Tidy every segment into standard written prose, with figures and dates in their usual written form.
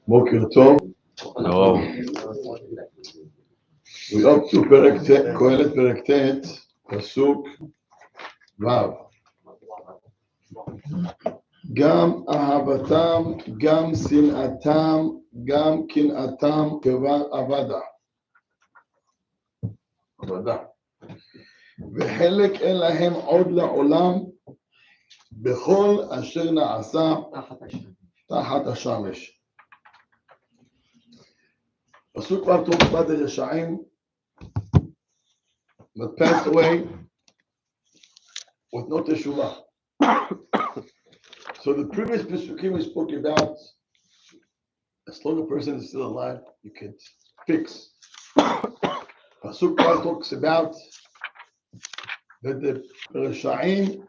בוקר טוב. We up to פרק קהלת פרק ט' פסוק ו'. גם אהבתם, גם שנאתם, גם קנאתם כבר אבדה. וחלק אין להם עוד לעולם בכל אשר נעשה תחת השמש. פסוק כבר talks about the רשעים that passed away with no teshuvah. So the previous Pesukim we spoke about, as long as a person is still alive, you can fix. Pasuk one talks about that the Risha'im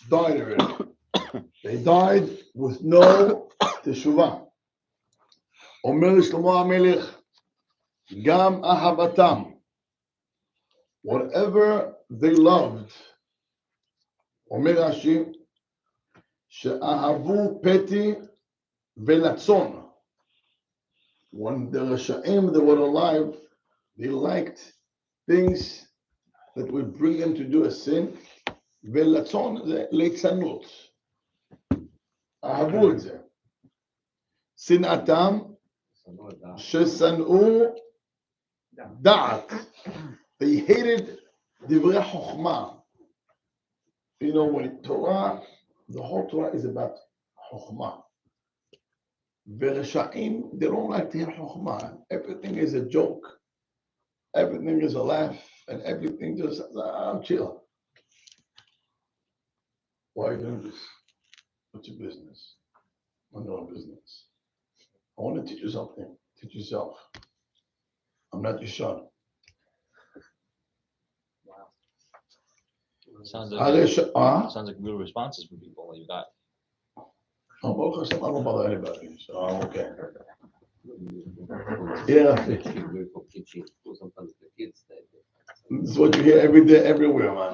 died already. They died with no teshuvah. Omer Shlomo HaMelech, Gam Ahavatam, whatever they loved, Omer Rashi, She'ahavu Peti Velatzon. When the Risha'im that were alive, they liked things that would bring them to do a sin. Velatzon, leitzanut. Ahavu את זה. שנאתם, ששנאו דעת. They hated דברי חוכמה. You know, when Torah, the whole Torah is about חוכמה. ורשעים, they don't like to hear חוכמה. Everything is a joke. Everything is a laugh. And everything just, chill. Why are you doing this? What's your business? I'm not business. I want to teach you something. Teach yourself. I'm not your son. Wow. Sounds like good responses from people like that. I don't bother anybody, so I'm okay. Yeah. This is what you hear every day, everywhere, man.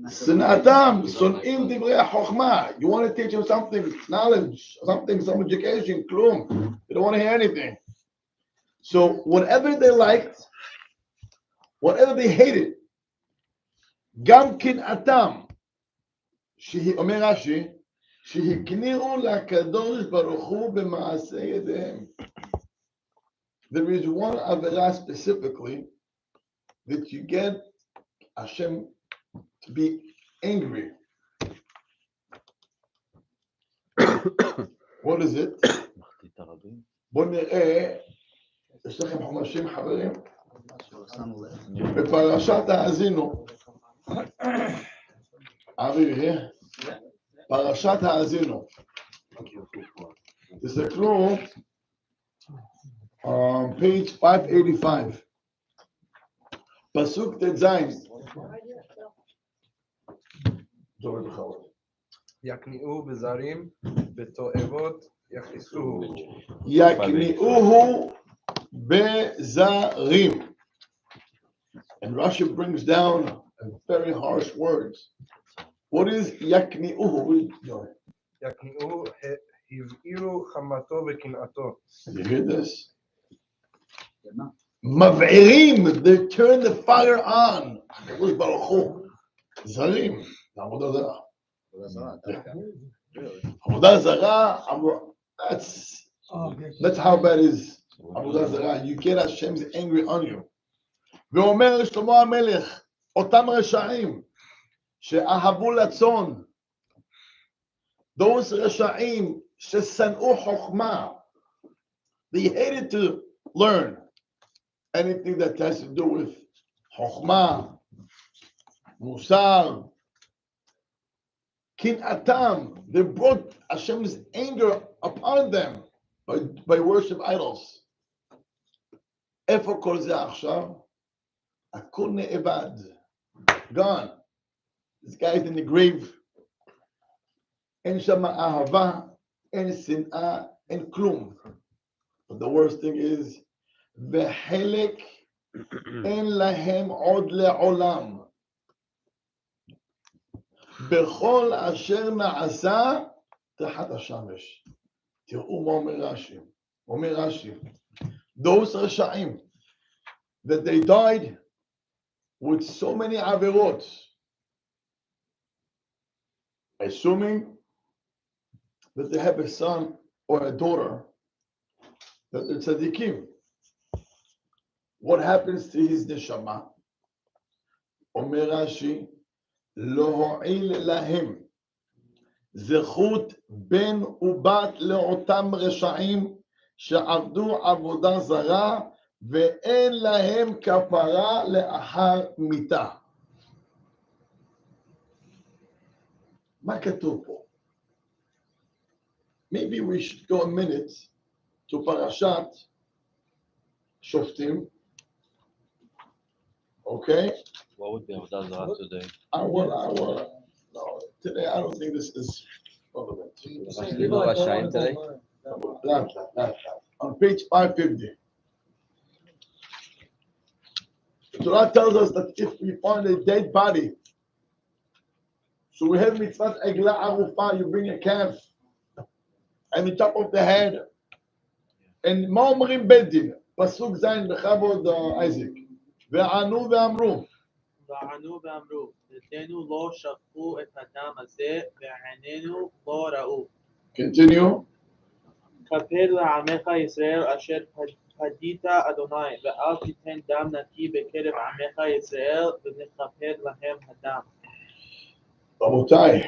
Sinatam, Sunim Divrei Chochma. You want to teach them something, knowledge, something, some education, klum. They don't want to hear anything. So whatever they liked, whatever they hated, Gam Kinatam, Omer Rashi, Shehikniru LaKadosh Baruch Hu b'maaseh yedehem. There is one avera specifically that you get Hashem to be angry. What is it? בוא נראה, יש לכם חומשים חברים? בפרשת האזינו. אבי, פרשת האזינו. תסתכלו, page 585. פסוק ט"ז. יקניעו בזרים, בתועבות יכניסוהו. יקניעוהו בזרים. And Rashi brings down very harsh words. What is yakni'uhu? יקניעו, הבעירו חמתו וקנאתו. You hear this? מבעירים, they turn the fire on. הקדוש ברוך הוא. זרים, זה עבודה זרה. עבודה זרה, that's how bad it is. עבודה זרה, you get Hashem's angry on you. ואומר שלמה המלך, אותם רשעים שאהבו לצון, those רשעים ששנאו חוכמה, they hated to learn anything that has to do with חוכמה, מוסר, קנאתם, they brought Hashem's anger upon them by worship idols. איפה כל זה עכשיו? הכל נאבד. Gone. This guy is in the grave. אין שם אהבה, אין שנאה, אין כלום. But the worst thing is, וחלק אין להם עוד לעולם. בכל אשר נעשה תחת השמש. תראו מה אומר רש"י. אומר רש"י, those רשעים, that they died with so many עבירות, assuming that they have a son or a daughter, that they're tzaddikim. What happens to his neshama? אומר רש"י, לא הועיל להם זכות בן ובת לאותם רשעים שעבדו עבודה זרה ואין להם כפרה לאחר מיתה. מה כתוב פה? Maybe we should go a minute to פרשת שופטים. Okay? What would be עבודה זרה today? No, today I don't think this is relevant. רשעים today? On page 550. The Torah tells us that if we find a dead body, so we have mitzvah egla arufa, you bring a calf and you chop off the head. And מה אומרים בית דין? פסוק ז' בכבוד אייזק. וענו ואמרו. וענו ואמרו, נתנו לא שפכו את הדם הזה, ועינינו לא ראו. Continue. כפר לעמך ישראל אשר פדית אדוני, ואל תיתן דם נקי בקרב עמך ישראל, ונכפר להם הדם. רבותיי,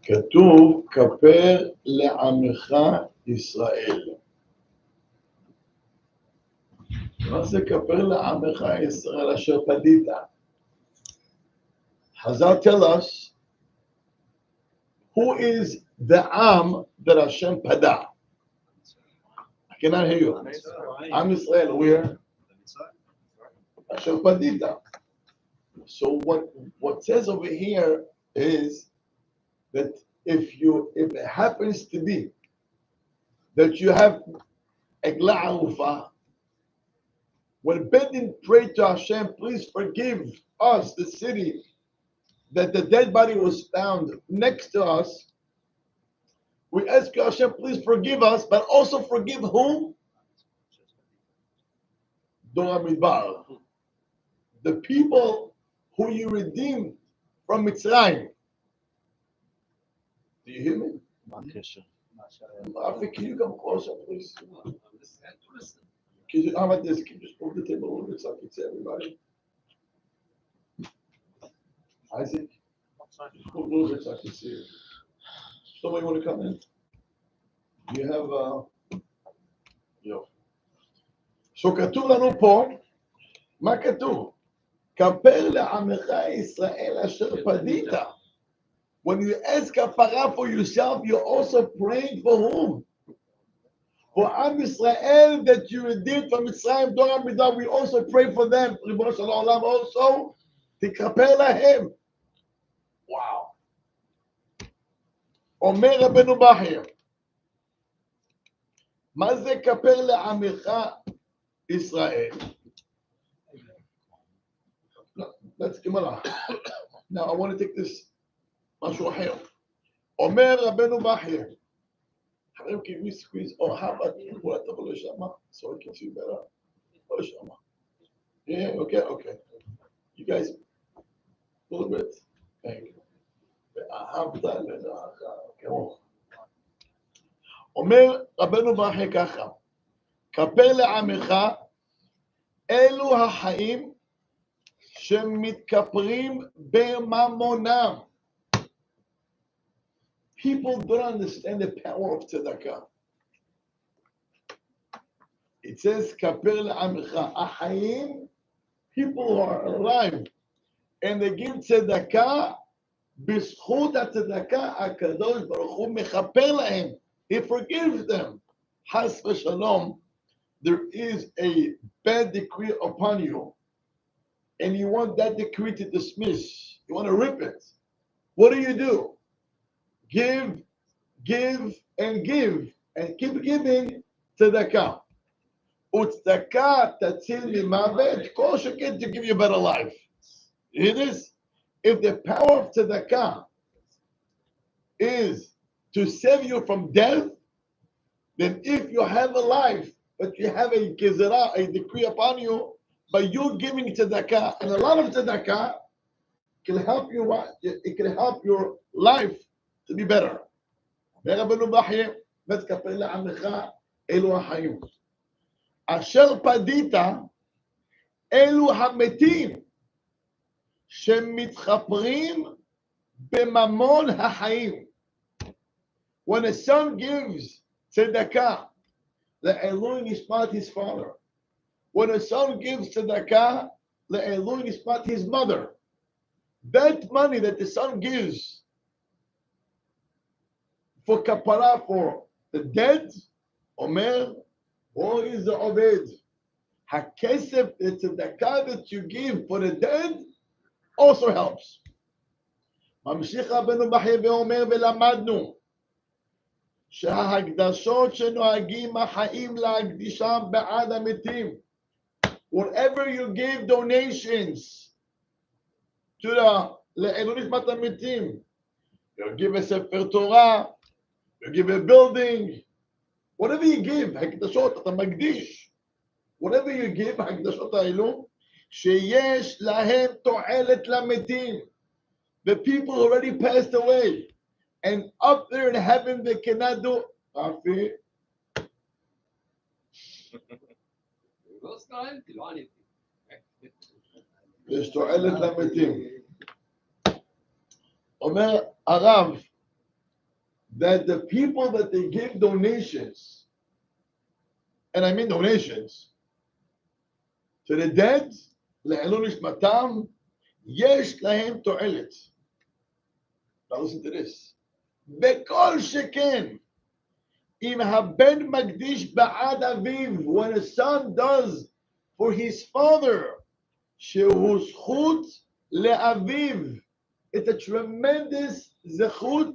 כתוב כפר לעמך ישראל. מה זה כפר לעמך ישראל אשר פדית? Hazal tell us who is the Am that Hashem pada. I cannot hear you. Am Israel, where? Asher padita. So what says over here is that if it happens to be that you have egla arufa, when Bedin prayed to Hashem, please forgive us, the city, that the dead body was found next to us, we ask Hashem, please forgive us, but also forgive whom? Dora Midbar. The people who you redeemed from Mitzrayim. Do you hear me? Rafi, can you come closer, please? How about this? Can you just move the table a little bit so I can see everybody? Isaac, just move a little bit so I can see you. Somebody want to come in? You have So כתוב לנו פה, מה כתוב? כפר לעמך ישראל אשר פדית. When you ask כפרה for yourself, you're also praying for whom? For Am Israel that you redeemed from Mitzrayim, Dora Midah, we also pray for them. Ribono shel Olam also, תכפר להם. Wow. אומר רבנו בכר, מה זה כפר לעמך ישראל? Let's come on. Now I want to take this משהו אחר. אומר רבנו בכר, חברים, can we squeeze? Oh, how about בוא תבוא לשם, so I can see better. בוא לשם. Yeah, okay. You guys, a little bit. Thank you. ואהבת לרעך כמוך. אומר רבנו בכר ככה, כפר לעמך אלו החיים שמתכפרים בממונם. People don't understand the power of tzedakah. It says כפר לעמך, החיים, people who are alive and they give tzedakah, בזכות הצדקה הקדוש ברוך הוא מכפר להם. He forgives them. Has v'shalom, there is a bad decree upon you, and you want that decree to dismiss. You want to rip it. What do? Give, and keep giving tzedakah. Utzedakah tatzil mimavet, kol sheken to give you a better life. You hear this? If the power of tzedakah is to save you from death, then if you have a life, but you have a gezerah, a decree upon you, by you giving tzedakah, and a lot of tzedakah can help you. It can help your life to be better. אלו החיים. אשר פדית, אלו המתים שמתחפרים בממון החיים. When a son gives tzedakah, le'elui nishmat his father. When a son gives tzedakah, le'elui nishmat his mother. That money that the son gives for kapara for the dead, Omer, or is the Obed. HaKesef, the tzedakah that you give for the dead also helps. ממשיך רבנו בחיי ואומר ולמדנו שההקדשות שנוהגים החיים להקדישם בעד המתים. Whatever you give donations to לעילוי נשמת המתים, you give a sefer Torah, you give a building, whatever you give, הקדשות, אתה מקדיש, whatever you give, הקדשות האלו, שיש להם תועלת למתים. The people already passed away, and up there in heaven they cannot do. Rafi, יש תועלת למתים. אומר הרב, that the people that they give donations, and I mean donations, to the dead, לעילוי נשמתם, יש להם תועלת. Now listen to this. בכל שכן, אם הבן מקדיש בעד אביו, when a son does for his father, שהוא זכות לאביו, it's a tremendous זכות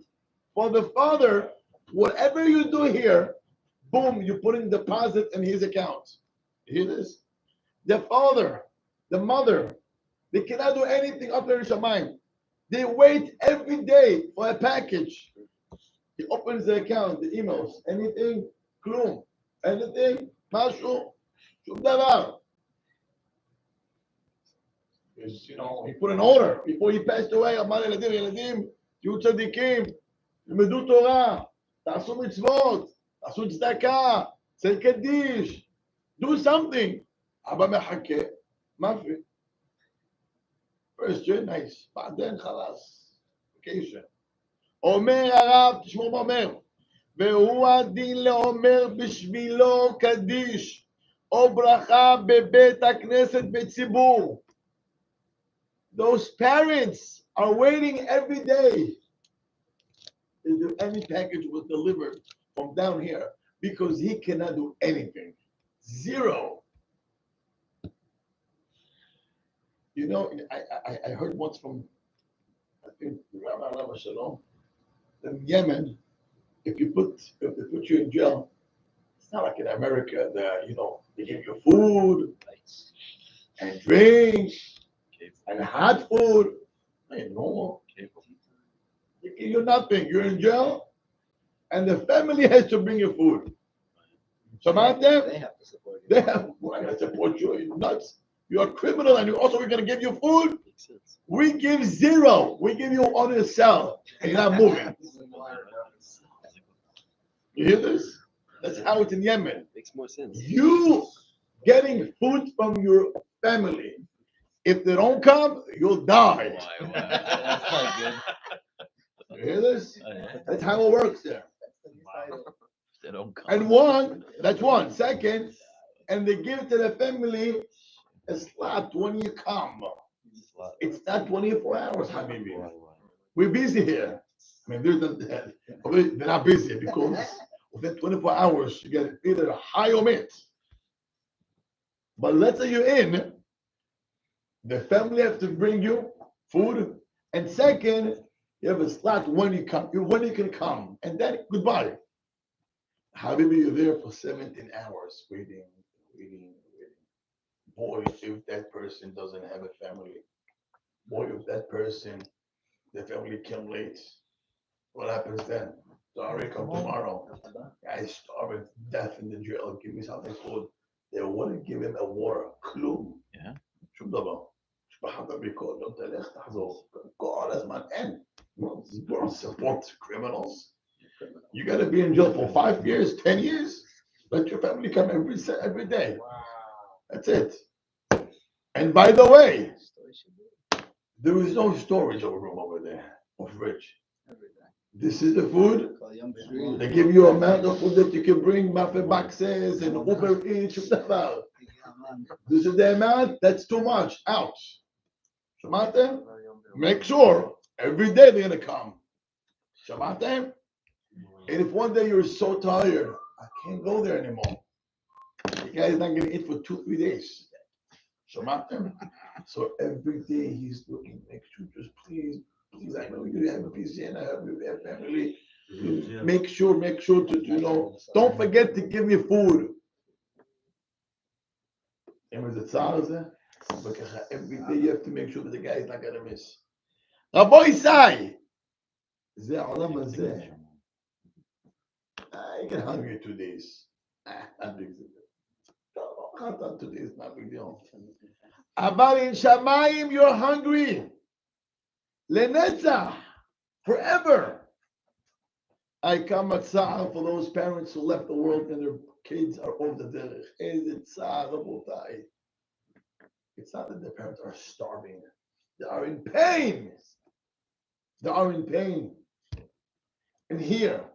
for the father. Whatever you do here, boom, you put in deposit in his account. You hear this? The father, the mother, they cannot do anything up there in Shamayim. They wait every day for a package. He opens the account, the emails, anything, klum, anything, mashu, shum davar. You know, he put an order before he passed away. אמר ילדים, תהיו צדיקים, תלמדו תורה, תעשו מצוות, תעשו צדקה, צל קדיש, do something. אבא מחכה, מה זה? First year, nice. בעדן חלאס. vacation. אומר הרב, תשמעו מה אומר, והוא הדין לאומר בשבילו קדיש, או ברכה בבית הכנסת בציבור. Those parents are waiting every day. If any package was delivered from down here, because he cannot do anything. Zero. You know, I heard once from, I think, Rabbi Shalom, in Yemen, if they put you in jail, it's not like in America that, you know, they give you food and drink and hot food. Ain't normal. They give you nothing. You're in jail, and the family has to bring you food. Some of them, they have to support you. They have to support you. You're nuts. You're a criminal, and we're going to give you food. We give zero. We give you on a cell, and you're not moving. You hear this? That's how it's in Yemen. Makes more sense. You getting food from your family. If they don't come, you'll die. That's quite good. You hear this? That's how it works there. They don't come. And that's one. Second, and they give to the family a slot when you come. It's not 24 hours, Habibi. We're busy here. I mean, they're not busy because within 24 hours, you get either a high or mid. But let's say you're in, the family has to bring you food. And second, you have a slot when you can come. And then goodbye. Habibi, you're there for 17 hours waiting. Boy, if that person doesn't have a family. Boy, if that person, the family came late. What happens then? Sorry, come tomorrow. Guys starving to death in the drill. Give me something food. They wouldn't give him a water. כלום. Yeah. שום דבר. משפחת הביקור, לא תלך, תחזור. כל הזמן אין. You don't support criminals. You got to be in jail for 5 years, 10 years. Let your family come every day. Wow. That's it. And by the way, there is no storage room over there of rich. This is the food. They give you a amount of food that you can bring, muffin boxes and Uber Eats. This is the amount. That's too much. Out. Shamatem? Make sure every day they're gonna come. Shamatem? And if one day you're so tired, I can't go there anymore. The guy's not gonna eat for 2-3 days. Shamatem? So every day he's looking, make sure, just please, I know you have a PCN, I have a family. Make sure to, don't forget to give me food. And with the tzar, every day you have to make sure that the guy is not gonna miss. Rabbi Isai, זה העולם הזה. I get hungry 2 days. Not big deal. 2 days, not big deal. But in Shamayim, you're hungry. Lenetzach, forever. I come at tzar for those parents who left the world and their kids are over the derech. It's not that the parents are starving. They are in pain. They are in pain. And here,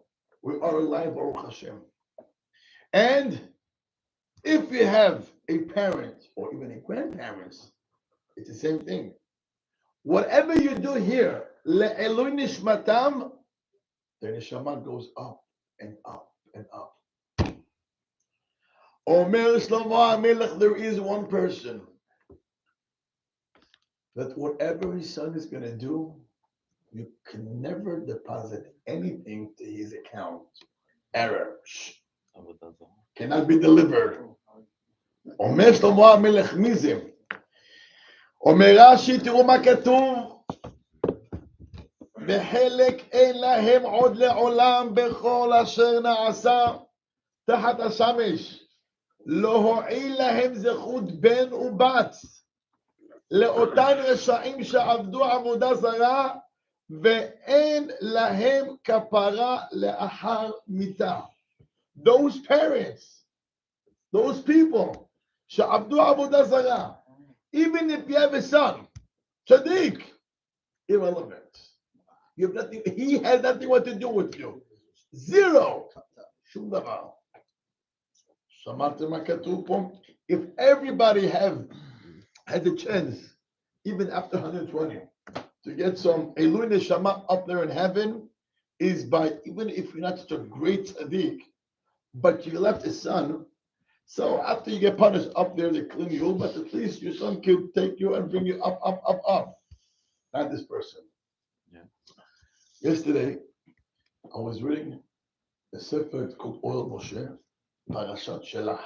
we are alive, Baruch Hashem. And if you have a parent or even a grandparent, it's the same thing. Whatever you do here, le'eloi nishmatam, the neshama goes up and up and up. Omer Shlomo HaMelech, there is one person that whatever his son is going to do, you can never deposit anything to his account. Error. Cannot be delivered. אומר שלמה המלך, מי זה? אומר רש"י, תראו מה כתוב. בחלק אין להם עוד לעולם בכל אשר נעשה תחת השמש. לא הועיל להם זכות בן ובת. לאותן רשעים שעבדו עבודה זרה, ואין להם כפרה לאחר מיתה. Those parents, those people, שעבדו עבודה זרה, even if you have a son, tzaddik, irrelevant. You have nothing, he has nothing what to do with you. Zero. שום דבר. שמעתם מה כתוב פה? If everybody had a chance, even after 120, to get some Eloi Neshama up there in heaven, is by, even if you're not such a great tzaddik, but you left a son, so after you get punished up there, they clean you, but at least your son can take you and bring you up, up, up, up. Not this person. Yeah. Yesterday, I was reading a sefer called Oil Moshe, Parashat Shelach.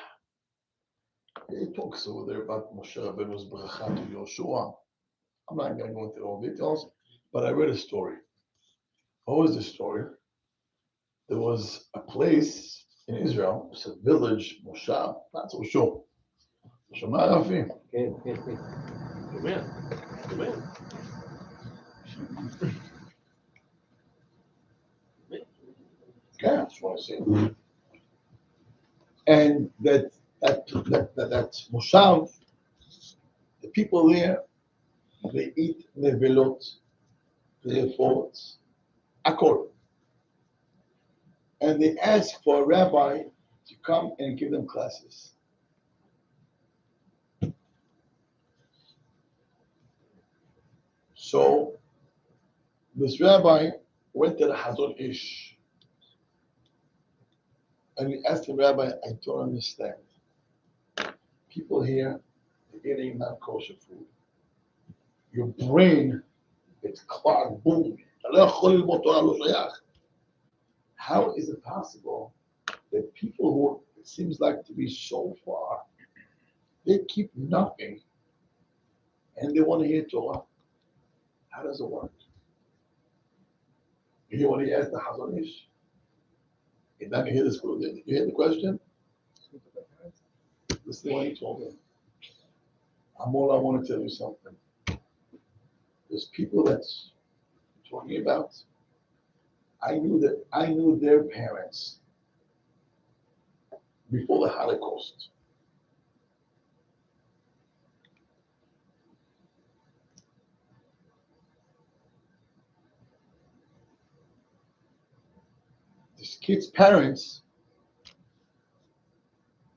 It talks over there about Moshe Rabbeinu's bracha to Yoshua. I'm not going to go into all details, but I read a story. What was the story? There was a place in Israel, it's a village, Moshav, not so sure. Shema Rafi. Come in. Yeah, that's what I say. And that Moshav, the people there, they eat nevelot, telefot, akol. And they ask for a rabbi to come and give them classes. So this rabbi went to the Hazon Ish and he asked the rabbi, I don't understand. People here are eating non-kosher food. Your brain, it's clogged, boom. How is it possible that people who it seems like to be so far, they keep nothing and they want to hear Torah? How does it work? You hear what he asked the Hazon Ish? You're not gonna hear this. You hear the question? Listen to what he told him. Amol, I want to tell you something. There's people that's talking about. I knew their parents before the Holocaust. This kid's parents,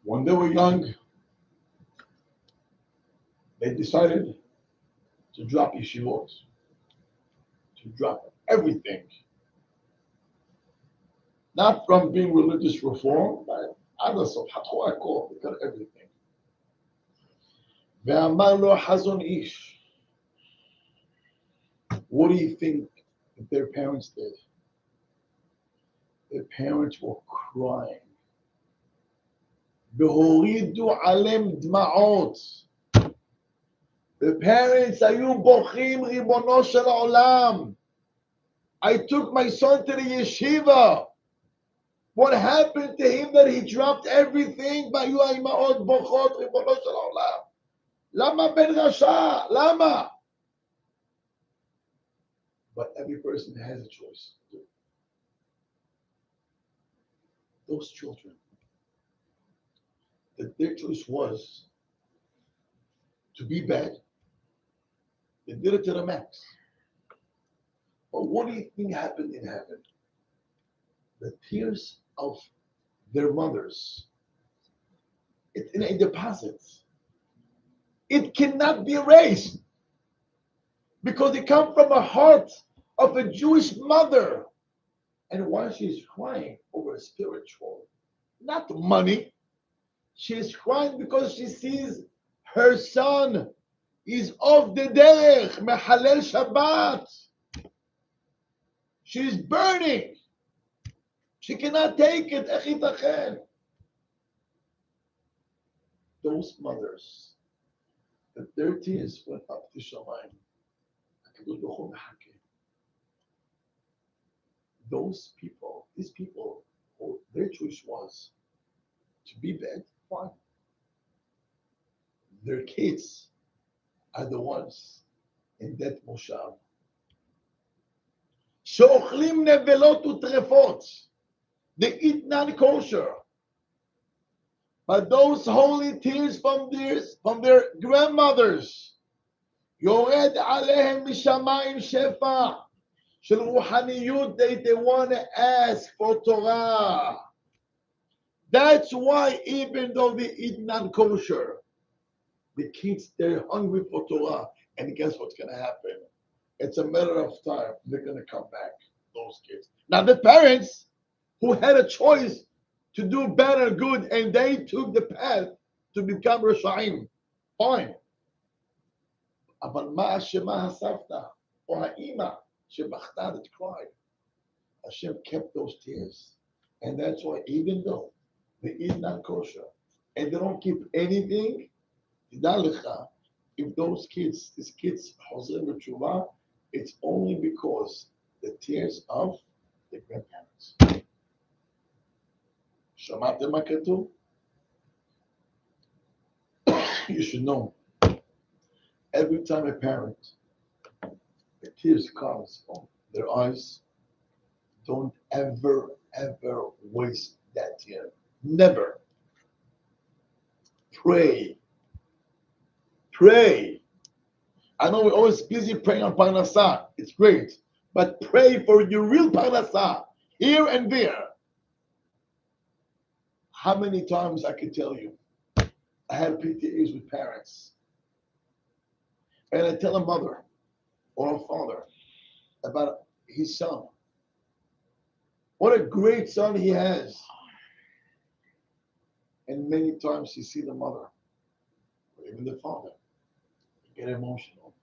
when they were young, they decided to drop yeshivot, to drop everything. Not from being religious reform, but others of Hatorah call, they got everything. ואמר לו חזון איש, what do you think that their parents did? Their parents were crying. והורידו עליהם דמעות. The parents היו בוכים, ריבונו של העולם. I took my son to the yeshiva. What happened to him that he dropped everything? והיו האימהות בוכות, ריבונו של העולם. למה בן רשע? למה? But every person has a choice. Those children, that their choice was to be bad. They did it to the max. But what do you think happened in heaven? The tears of their mothers, it's in a deposit. It cannot be erased because it comes from a heart of a Jewish mother. And why she's crying over a spiritual, not money. She's crying because she sees her son is off the derech, mechalel Shabbat. She's burning. She cannot take it. Those mothers, that their tears went up to Shamayim. Those people, these people, their choice was to be bad, fine. Their kids are the ones in that moshav. שאוכלים נבלות וטרפות. They eat non-kosher. But those holy tears from their grandmothers, יורד עליהם משמיים שפע של רוחניות. They want to ask for Torah. That's why even though they eat non-kosher, the kids, they're hungry for Torah. And guess what's going to happen? It's a matter of time. They're going to come back, those kids. Now the parents who had a choice to do better, good, and they took the path to become Rishayim, fine. אבל מה אשמה הסבתא או האימא שבכתה that cried? Hashem kept those tears. And that's why even though they eat non-kosher and they don't keep anything, if those kids, these kids, חוזרים בתשובה, it's only because the tears of the grandparents. שמעתם מה כתוב? You should know. Every time a parent, the tears comes from their eyes, don't ever waste that tear. Never. Pray. I know we're always busy praying on Parnassah. It's great. But pray for your real Parnassah, here and there. How many times I can tell you, I had PTAs with parents. And I tell a mother or a father about his son. What a great son he has. And many times you see the mother, or even the father, get emotional.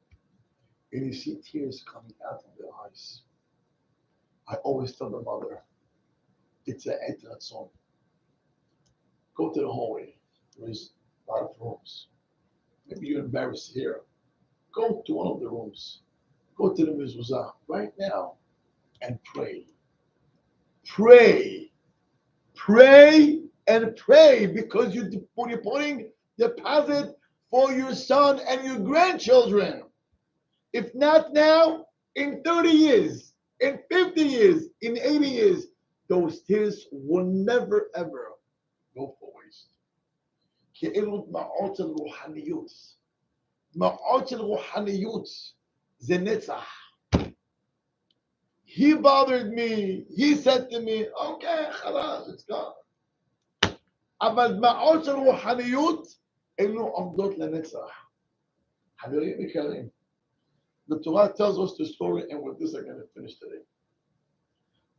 And you see tears coming out of their eyes. I always tell the mother, it's an etrat song. Go to the hallway. There's a lot of rooms. Maybe you're embarrassed here. Go to one of the rooms. Go to the mezuzah right now and pray. Pray. Pray and pray, because you're putting deposit for your son and your grandchildren. If not now, in 30 years, in 50 years, in 80 years, those tears will never ever go for waste. כאילו דמעות של רוחניות. דמעות של רוחניות זה נצח. He bothered me, he said to me, okay, חלאס, it's gone. אבל דמעות של רוחניות אלו עומדות לנצח. חברים יקרים, the Torah tells us the story, and with this I'm going to finish today.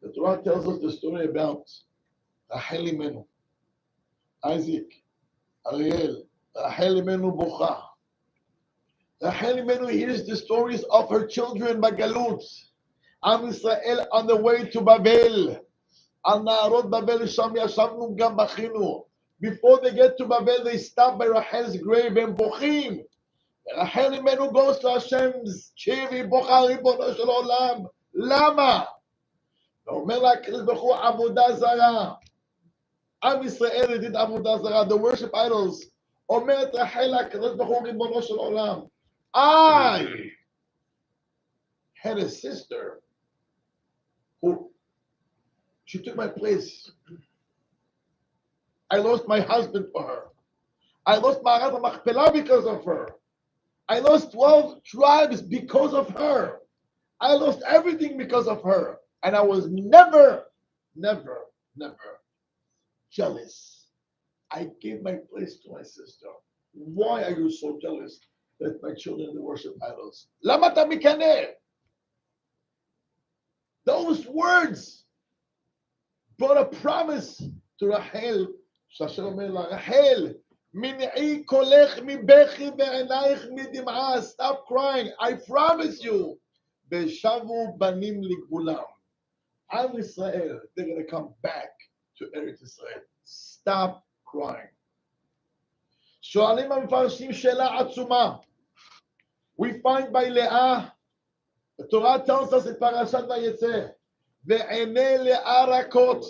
The Torah tells us the story about Rachel Imenu, Isaac, Ariel, Rachel Imenu Bocha. Rachel Imenu hears the stories of her children Bagalut. Am Israel on the way to Babel. Al Na'arot Babel Sham Yashavnu Gam Bachinu. Before they get to Babel, they stop by Rachel's grave and Bochim. Rachel Imenu goes to Hashem's Chivi Bocha Ribono Shel Olam. Lama? אומר לה הקדוש ברוך הוא עבודה זרה. עם ישראל did עבודה זרה. The worship idols. אומרת רחל לקדוש ברוך הוא ריבונו של עולם. I had a sister who she took my place. I lost my husband for her. I lost Ma'arat HaMachpelah because of her. I lost 12 tribes because of her. I lost everything because of her. And I was never jealous. I gave my place to my sister. Why are you so jealous that my children worship idols? Lama ta mikaneh? Those words brought a promise to Rachel. Rachel, min'i kolech mibechi ve'enayich midim'a. Stop crying. I promise you. Beshavu banim ligbulam. Am Israel, they're going to come back to Eretz Israel. Stop crying. שואלים המפרשים שאלה עצומה. We find by Leah, the Torah tells us in Parashat Vayetze, ועיני לאה רכות,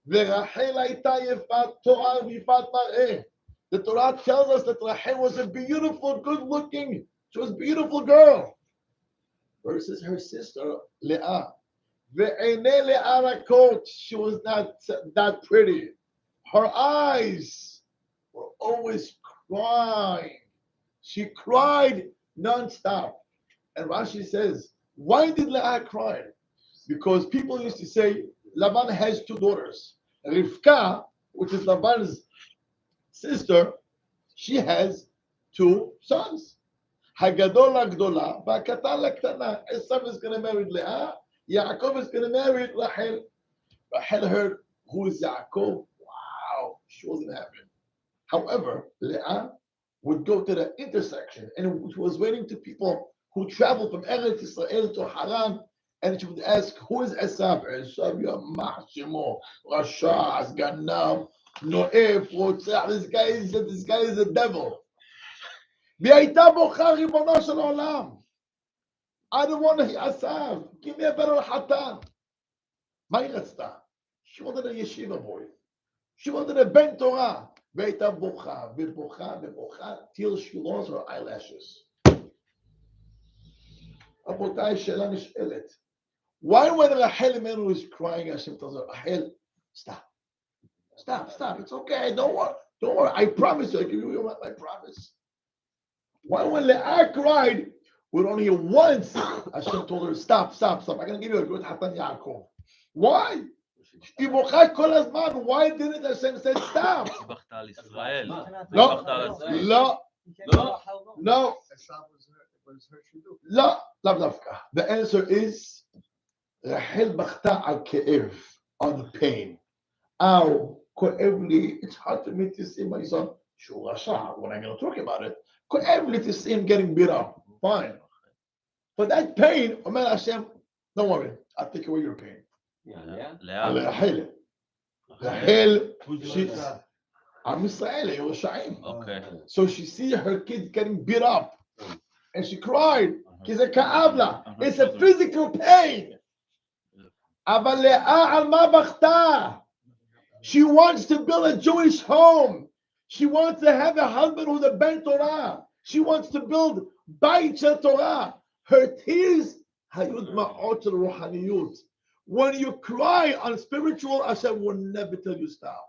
ורחל הייתה יפת תואר ויפת מראה. The Torah tells us that Rachel was a beautiful, good-looking, she was a beautiful girl. Versus her sister, Leah. She was not that pretty. Her eyes were always crying. She cried non-stop. And Rashi says, why did Leah cry? Because people used to say, Laban has two daughters. Rivka, which is Laban's sister, she has two sons. Hagadol Agdola, Bakatan Laktana. Esau is going to marry Leah. Yaakov is going to marry Rachel. Rachel heard, who is Yaakov? Wow, she wasn't happy. However, Leah would go to the intersection and she was waiting to people who traveled from Eretz Israel to Haran, and she would ask, who is Esav? Esav, Yamah, Shemo, Rasha, Ganam, Noef, Otzar. This guy is a devil. V'ayta bocha ribono shel olam. I don't want to Asav. Give me a better Hatan. She wanted a yeshiva boy. She wanted a ben Torah. V'ayta bocha, v'bocha, till she lost her eyelashes. Abotai she'ela nish'elet. Why when Rachel Imenu is crying, Hashem tells her, Rachel, stop. It's okay. Don't worry. I promise you. I give you my promise. Why when Leah cried, with only once, Hashem told her, stop. I'm going to give you a good Hatan Yaakov. Why? Why didn't Hashem say stop? No. The answer is Rachel bachta al ke'ev, on pain. Ow, ko'evli, it's hard for me to see my son. Shul Rasha, when I'm going to talk about it, ko'evli to see him getting beat up. Fine. For that pain, Omer Hashem, don't worry, I'll take away your pain. Rachel, she's Am Israel, Yerushalayim. Okay. So she sees her kids getting beat up, and she cried. It's a physical pain. אבל לאה על מה בכתה? She wants to build a Jewish home. She wants to have a husband who's a Ben Torah. She wants to build Beit Shel Torah. Her tears, hayud ma'ot ruhaniyut. When you cry on spiritual, Hashem will never tell you stop.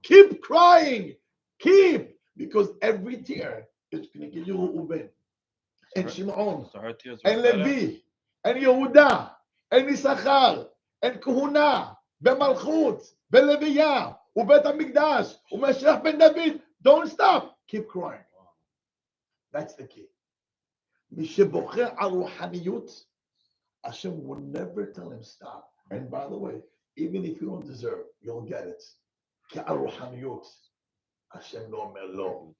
Keep crying. Keep. Because every tear is going to give you Reuben and Shimon and Levi and Yehuda and Issachar and Kahuna Bemalchut Beleviyah Ubet HaMikdash Umeshiach ben David. Don't stop. Keep crying. That's the key. Mishibocher al ruhaniyut, Hashem will never tell him stop. And by the way, even if you don't deserve, you'll get it. Ki al ruhaniyut, Hashem no omer lo.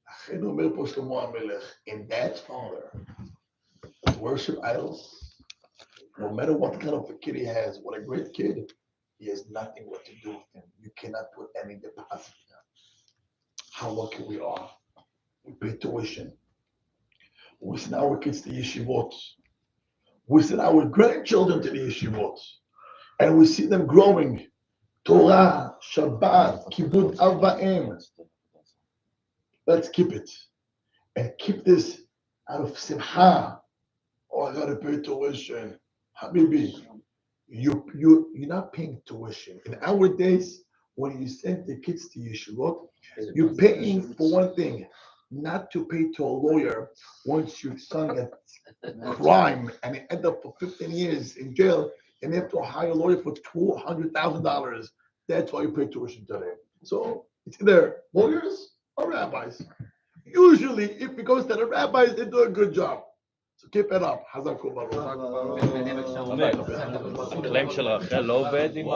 Achen omer po Shlomo HaMelech, and that father to worship idols, no matter what kind of a kid he has, what a great kid, he has nothing what to do with him. You cannot put any deposit in him. How lucky we are. We pay tuition. We send our kids to yeshivot. We send our grandchildren to the yeshivot. And we see them growing. Torah, Shabbat, Kibbutz Av Va'em. Let's keep it. And keep this out of simcha. Oh, I gotta pay tuition. Habibi, you're not paying tuition. In our days, when you send the kids to yeshivot, you're paying for one thing, not to pay to a lawyer once your son gets crime and they end up for 15 years in jail and they have to hire a lawyer for $200,000. That's why you pay tuition today. So it's either lawyers or rabbis. Usually, if it goes to the rabbis, they do a good job. So keep it up. חזק וברוך. הקליים של רחל לא עובד עם